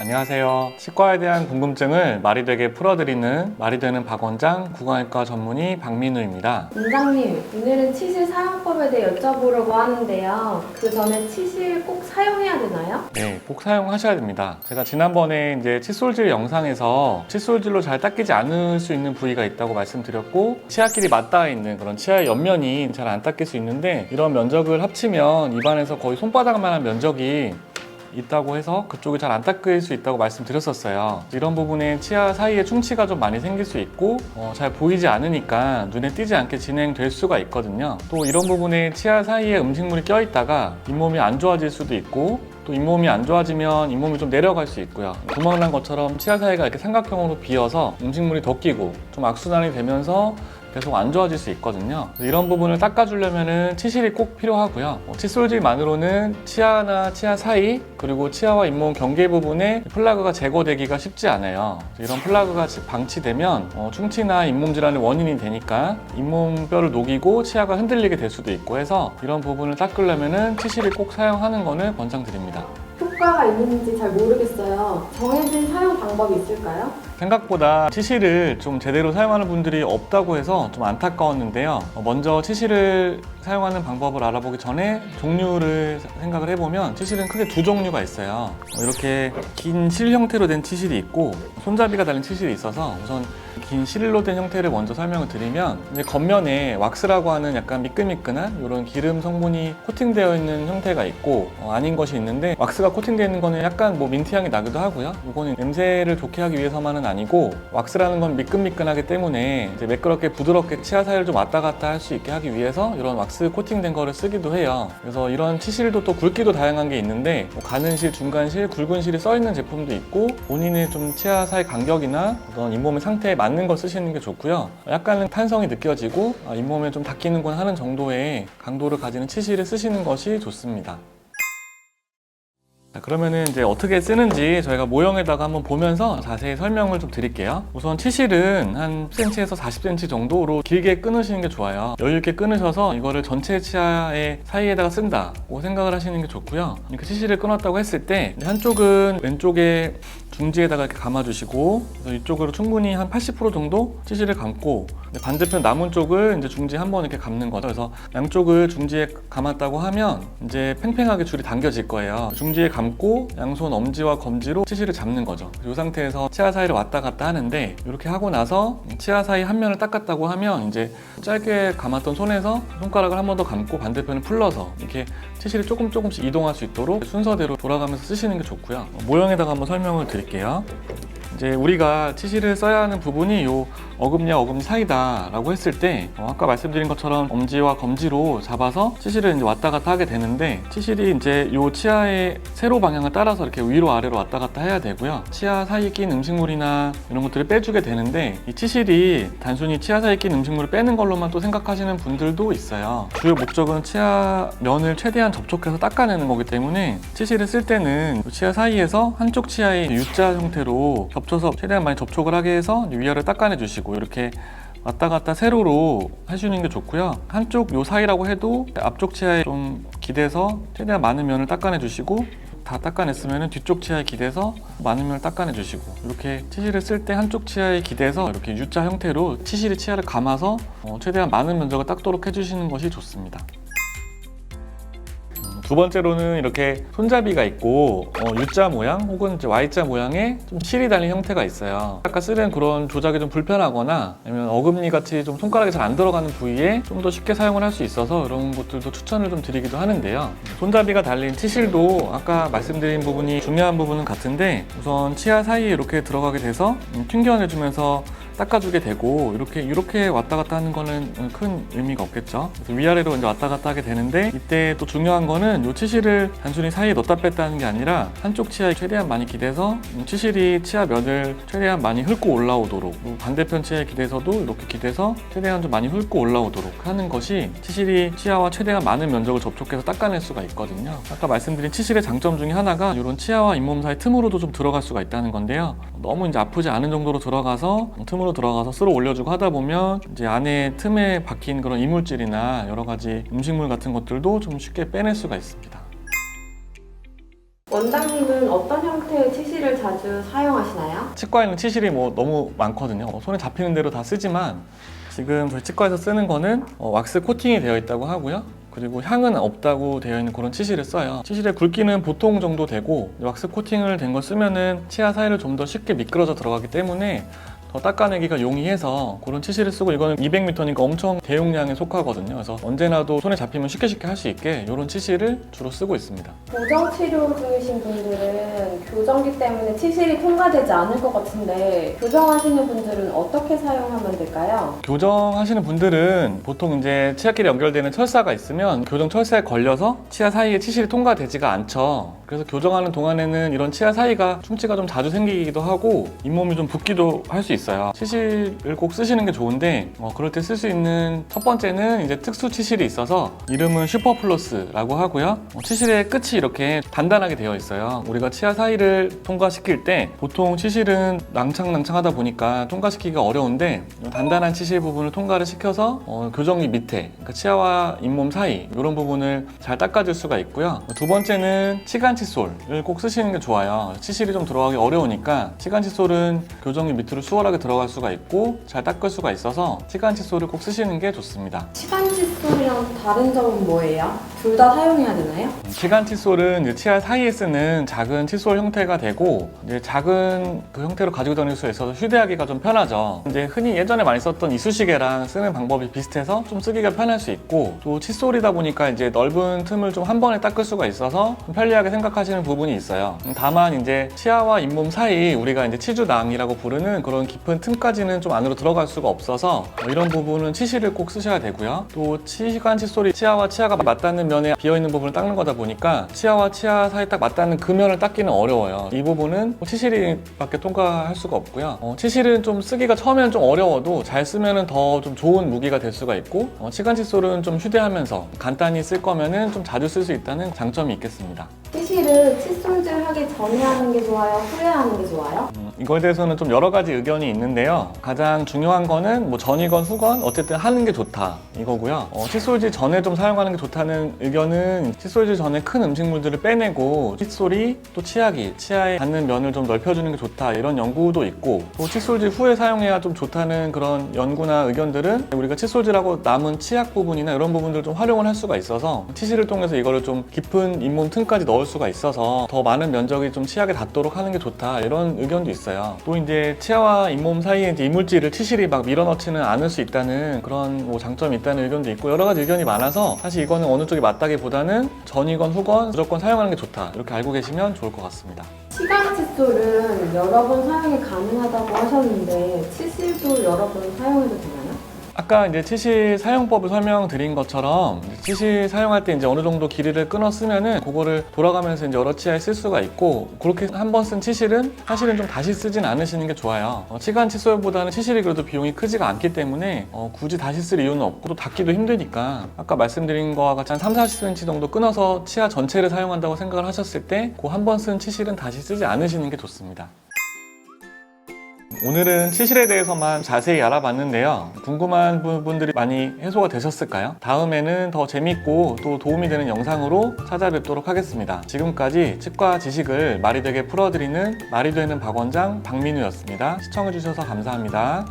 안녕하세요. 치과에 대한 궁금증을 말이 되게 풀어드리는 말이 되는 박원장 구강외과 전문의 박민우입니다. 원장님, 오늘은 치실 사용법에 대해 여쭤보려고 하는데요. 그 전에 치실 꼭 사용해야 되나요? 네, 꼭 사용하셔야 됩니다. 제가 지난번에 이제 칫솔질 영상에서 칫솔질로 잘 닦이지 않을 수 있는 부위가 있다고 말씀드렸고, 치아끼리 맞닿아 있는 그런 치아의 옆면이 잘 안 닦일 수 있는데, 이런 면적을 합치면 입안에서 거의 손바닥만한 면적이 있다고 해서 그쪽이 잘 안 닦일 수 있다고 말씀드렸었어요. 이런 부분에 치아 사이에 충치가 좀 많이 생길 수 있고 잘 보이지 않으니까 눈에 띄지 않게 진행될 수가 있거든요. 또 이런 부분에 치아 사이에 음식물이 껴있다가 잇몸이 안 좋아질 수도 있고, 또 잇몸이 안 좋아지면 잇몸이 좀 내려갈 수 있고요. 구멍 난 것처럼 치아 사이가 이렇게 삼각형으로 비어서 음식물이 더 끼고 좀 악순환이 되면서 계속 안 좋아질 수 있거든요. 이런 부분을 닦아주려면 치실이 꼭 필요하고요. 칫솔질만으로는 치아나 치아 사이 그리고 치아와 잇몸 경계 부분에 플라그가 제거되기가 쉽지 않아요. 이런 플라그가 방치되면 충치나 잇몸 질환의 원인이 되니까 잇몸뼈를 녹이고 치아가 흔들리게 될 수도 있고 해서 이런 부분을 닦으려면 치실이 꼭 사용하는 것을 권장드립니다. 효과가 있는지 잘 모르겠어요. 정해진 사용 방법이 있을까요? 생각보다 치실을 좀 제대로 사용하는 분들이 없다고 해서 좀 안타까웠는데요. 먼저 치실을 사용하는 방법을 알아보기 전에 종류를 생각을 해보면 치실은 크게 두 종류가 있어요. 이렇게 긴 실 형태로 된 치실이 있고 손잡이가 달린 치실이 있어서, 우선 긴 실로 된 형태를 먼저 설명을 드리면, 이제 겉면에 왁스라고 하는 약간 미끈미끈한 이런 기름 성분이 코팅되어 있는 형태가 있고 아닌 것이 있는데, 왁스가 코팅되어 있는 거는 약간 민트향이 나기도 하고요. 이거는 냄새를 좋게 하기 위해서만은 아니고, 왁스라는 건 미끈미끈하기 때문에 이제 매끄럽게 부드럽게 치아 사이를 좀 왔다 갔다 할 수 있게 하기 위해서 이런 왁스 코팅된 거를 쓰기도 해요. 그래서 이런 치실도 또 굵기도 다양한 게 있는데, 가는 실, 중간 실, 굵은 실이 써 있는 제품도 있고, 본인의 좀 치아 사이 간격이나 어떤 잇몸의 상태에 맞는 걸 쓰시는 게 좋고요. 약간은 탄성이 느껴지고 잇몸에 좀 닦이는군 하는 정도의 강도를 가지는 치실을 쓰시는 것이 좋습니다. 그러면은 이제 어떻게 쓰는지 저희가 모형에다가 한번 보면서 자세히 설명을 좀 드릴게요. 우선 치실은 한 10cm에서 40cm 정도로 길게 끊으시는 게 좋아요. 여유 있게 끊으셔서 이거를 전체 치아의 사이에다가 쓴다고 생각을 하시는 게 좋고요. 이렇게 치실을 끊었다고 했을 때 한쪽은 왼쪽에 중지에다가 이렇게 감아주시고, 그래서 이쪽으로 충분히 한 80% 정도 치실을 감고, 반대편 남은 쪽을 이제 중지에 한번 이렇게 감는 거죠. 그래서 양쪽을 중지에 감았다고 하면 이제 팽팽하게 줄이 당겨질 거예요. 중지에 감고 양손 엄지와 검지로 치실을 잡는 거죠. 이 상태에서 치아 사이를 왔다 갔다 하는데, 이렇게 하고 나서 치아 사이 한 면을 닦았다고 하면 이제 짧게 감았던 손에서 손가락을 한 번 더 감고 반대편을 풀러서 이렇게 치실이 조금씩 이동할 수 있도록 순서대로 돌아가면서 쓰시는 게 좋고요. 모형에다가 한번 설명을 드릴게요. 이제 우리가 치실을 써야 하는 부분이 요 어금니와 어금니 사이다 라고 했을 때, 아까 말씀드린 것처럼 엄지와 검지로 잡아서 치실을 이제 왔다 갔다 하게 되는데, 치실이 이제 요 치아의 세로 방향을 따라서 이렇게 위로 아래로 왔다 갔다 해야 되고요. 치아 사이에 낀 음식물이나 이런 것들을 빼주게 되는데, 이 치실이 단순히 치아 사이에 낀 음식물을 빼는 걸로만 또 생각하시는 분들도 있어요. 주요 목적은 치아 면을 최대한 접촉해서 닦아내는 거기 때문에, 치실을 쓸 때는 치아 사이에서 한쪽 치아의 U자 형태로 겹쳐서 최대한 많이 접촉을 하게 해서 위아래를 닦아내 주시고, 이렇게 왔다 갔다 세로로 해주는 게 좋고요. 한쪽 요 사이라고 해도 앞쪽 치아에 좀 기대서 최대한 많은 면을 닦아내 주시고, 다 닦아냈으면 뒤쪽 치아에 기대서 많은 면을 닦아내 주시고, 이렇게 치실을 쓸 때 한쪽 치아에 기대서 이렇게 U자 형태로 치실이 치아를 감아서 최대한 많은 면적을 닦도록 해주시는 것이 좋습니다. 두 번째로는 이렇게 손잡이가 있고 U자 모양 혹은 이제 Y자 모양의 좀 실이 달린 형태가 있어요. 아까 쓰는 그런 조작이 좀 불편하거나 아니면 어금니 같이 좀 손가락이 잘 안 들어가는 부위에 좀 더 쉽게 사용을 할 수 있어서 이런 것들도 추천을 좀 드리기도 하는데요. 손잡이가 달린 치실도 아까 말씀드린 부분이 중요한 부분은 같은데, 우선 치아 사이에 이렇게 들어가게 돼서 튕겨내주면서 닦아주게 되고, 이렇게 왔다 갔다 하는 거는 큰 의미가 없겠죠. 그래서 위아래로 이제 왔다 갔다 하게 되는데, 이때 또 중요한 거는 이 치실을 단순히 사이에 넣었다 뺐다 하는 게 아니라 한쪽 치아에 최대한 많이 기대서 치실이 치아 면을 최대한 많이 훑고 올라오도록, 반대편 치아에 기대서도 이렇게 기대서 최대한 좀 많이 훑고 올라오도록 하는 것이 치실이 치아와 최대한 많은 면적을 접촉해서 닦아낼 수가 있거든요. 아까 말씀드린 치실의 장점 중에 하나가 이런 치아와 잇몸 사이 틈으로도 좀 들어갈 수가 있다는 건데요. 너무 이제 아프지 않은 정도로 들어가서 틈으로 들어가서 쓸어 올려주고 하다 보면 이제 안에 틈에 박힌 그런 이물질이나 여러 가지 음식물 같은 것들도 좀 쉽게 빼낼 수가 있습니다. 원장님은 어떤 형태의 치실을 자주 사용하시나요? 치과에는 치실이 뭐 너무 많거든요. 손에 잡히는 대로 다 쓰지만 지금 저희 치과에서 쓰는 거는 왁스 코팅이 되어 있다고 하고요. 그리고 향은 없다고 되어 있는 그런 치실을 써요. 치실의 굵기는 보통 정도 되고 왁스 코팅을 된 걸 쓰면은 치아 사이를 좀 더 쉽게 미끄러져 들어가기 때문에 더 닦아내기가 용이해서 그런 치실을 쓰고, 이거는 200m니까 엄청 대용량에 속하거든요. 그래서 언제나도 손에 잡히면 쉽게 할 수 있게 이런 치실을 주로 쓰고 있습니다. 고정 치료 중이신 분들은 교정기 때문에 치실이 통과되지 않을 것 같은데 교정하시는 분들은 어떻게 사용하면 될까요? 교정하시는 분들은 보통 이제 치아끼리 연결되는 철사가 있으면 교정 철사에 걸려서 치아 사이에 치실이 통과되지가 않죠. 그래서 교정하는 동안에는 이런 치아 사이가 충치가 좀 자주 생기기도 하고 잇몸이 좀 붓기도 할 수 있어요. 치실을 꼭 쓰시는 게 좋은데 그럴 때 쓸 수 있는 첫 번째는 이제 특수 치실이 있어서 이름은 슈퍼플러스라고 하고요. 치실의 끝이 이렇게 단단하게 되어 있어요. 우리가 치아 사이를 통과시킬 때 보통 치실은 낭창낭창하다 보니까 통과시키기가 어려운데 단단한 치실 부분을 통과를 시켜서 교정기 밑에, 그러니까 치아와 잇몸 사이 이런 부분을 잘 닦아줄 수가 있고요. 두 번째는 치간 칫솔을 꼭 쓰시는 게 좋아요. 치실이 좀 들어가기 어려우니까 치간 칫솔은 교정기 밑으로 수월하게 들어갈 수가 있고 잘 닦을 수가 있어서 치간 칫솔을 꼭 쓰시는 게 좋습니다. 치간 칫솔이랑 다른 점은 뭐예요? 둘 다 사용해야 되나요? 치간 칫솔은 이제 치아 사이에 쓰는 작은 칫솔 형태가 되고, 이제 작은 그 형태로 가지고 다닐 수 있어서 휴대하기가 좀 편하죠. 이제 흔히 예전에 많이 썼던 이쑤시개랑 쓰는 방법이 비슷해서 좀 쓰기가 편할 수 있고, 또 칫솔이다 보니까 이제 넓은 틈을 좀 한 번에 닦을 수가 있어서 좀 편리하게 생각하시는 부분이 있어요. 다만 이제 치아와 잇몸 사이, 우리가 이제 치주낭이라고 부르는 그런 깊은 틈까지는 좀 안으로 들어갈 수가 없어서 이런 부분은 치실을 꼭 쓰셔야 되고요. 또 치간 칫솔이 치아와 치아가 맞닿는 면에 비어있는 부분을 닦는 거다 보니까 치아와 치아 사이 딱 맞닿는 그 면을 닦기는 어려워요. 이 부분은 치실밖에 통과할 수가 없고요. 치실은 좀 쓰기가 처음에는 좀 어려워도 잘 쓰면은 더 좀 좋은 무기가 될 수가 있고, 치간 칫솔은 좀 휴대하면서 간단히 쓸 거면은 좀 자주 쓸 수 있다는 장점이 있겠습니다. 치실을 칫솔질 하기 전에 하는 게 좋아요? 후에 하는 게 좋아요? 이거에 대해서는 좀 여러 가지 의견이 있는데요. 가장 중요한 거는 뭐 전이건 후건 어쨌든 하는 게 좋다 이거고요. 칫솔질 전에 좀 사용하는 게 좋다는 의견은 칫솔질 전에 큰 음식물들을 빼내고 칫솔이 또 치아에 닿는 면을 좀 넓혀주는 게 좋다 이런 연구도 있고, 또 칫솔질 후에 사용해야 좀 좋다는 그런 연구나 의견들은 우리가 칫솔질하고 남은 치약 부분이나 이런 부분들을 좀 활용을 할 수가 있어서 치실을 통해서 이거를 좀 깊은 잇몸 틈까지 넣을 수가 있어서 더 많은 면적이 좀 치약에 닿도록 하는 게 좋다 이런 의견도 있어요. 또 이제 치아와 잇몸 사이에 이제 이물질을 치실이 막 밀어넣지는 않을 수 있다는 그런 뭐 장점이 있다는 의견도 있고, 여러 가지 의견이 많아서 사실 이거는 어느 쪽이 맞다기보다는 전이건 후건 무조건 사용하는 게 좋다 이렇게 알고 계시면 좋을 것 같습니다. 치간 칫솔은 여러 번 사용이 가능하다고 하셨는데 치실도 여러 번 사용해도 되나요? 아까 이제 치실 사용법을 설명드린 것처럼 치실 사용할 때 이제 어느 정도 길이를 끊어 쓰면은 그거를 돌아가면서 이제 여러 치아에 쓸 수가 있고, 그렇게 한 번 쓴 치실은 사실은 좀 다시 쓰진 않으시는 게 좋아요. 치간 칫솔보다는 치실이 그래도 비용이 크지가 않기 때문에 굳이 다시 쓸 이유는 없고 또 닦기도 힘드니까 아까 말씀드린 거와 같이 한 30-40cm 정도 끊어서 치아 전체를 사용한다고 생각을 하셨을 때 그 한 번 쓴 치실은 다시 쓰지 않으시는 게 좋습니다. 오늘은 치실에 대해서만 자세히 알아봤는데요. 궁금한 부분들이 많이 해소가 되셨을까요? 다음에는 더 재밌고 또 도움이 되는 영상으로 찾아뵙도록 하겠습니다. 지금까지 치과 지식을 말이 되게 풀어드리는 말이 되는 박원장 박민우였습니다. 시청해주셔서 감사합니다.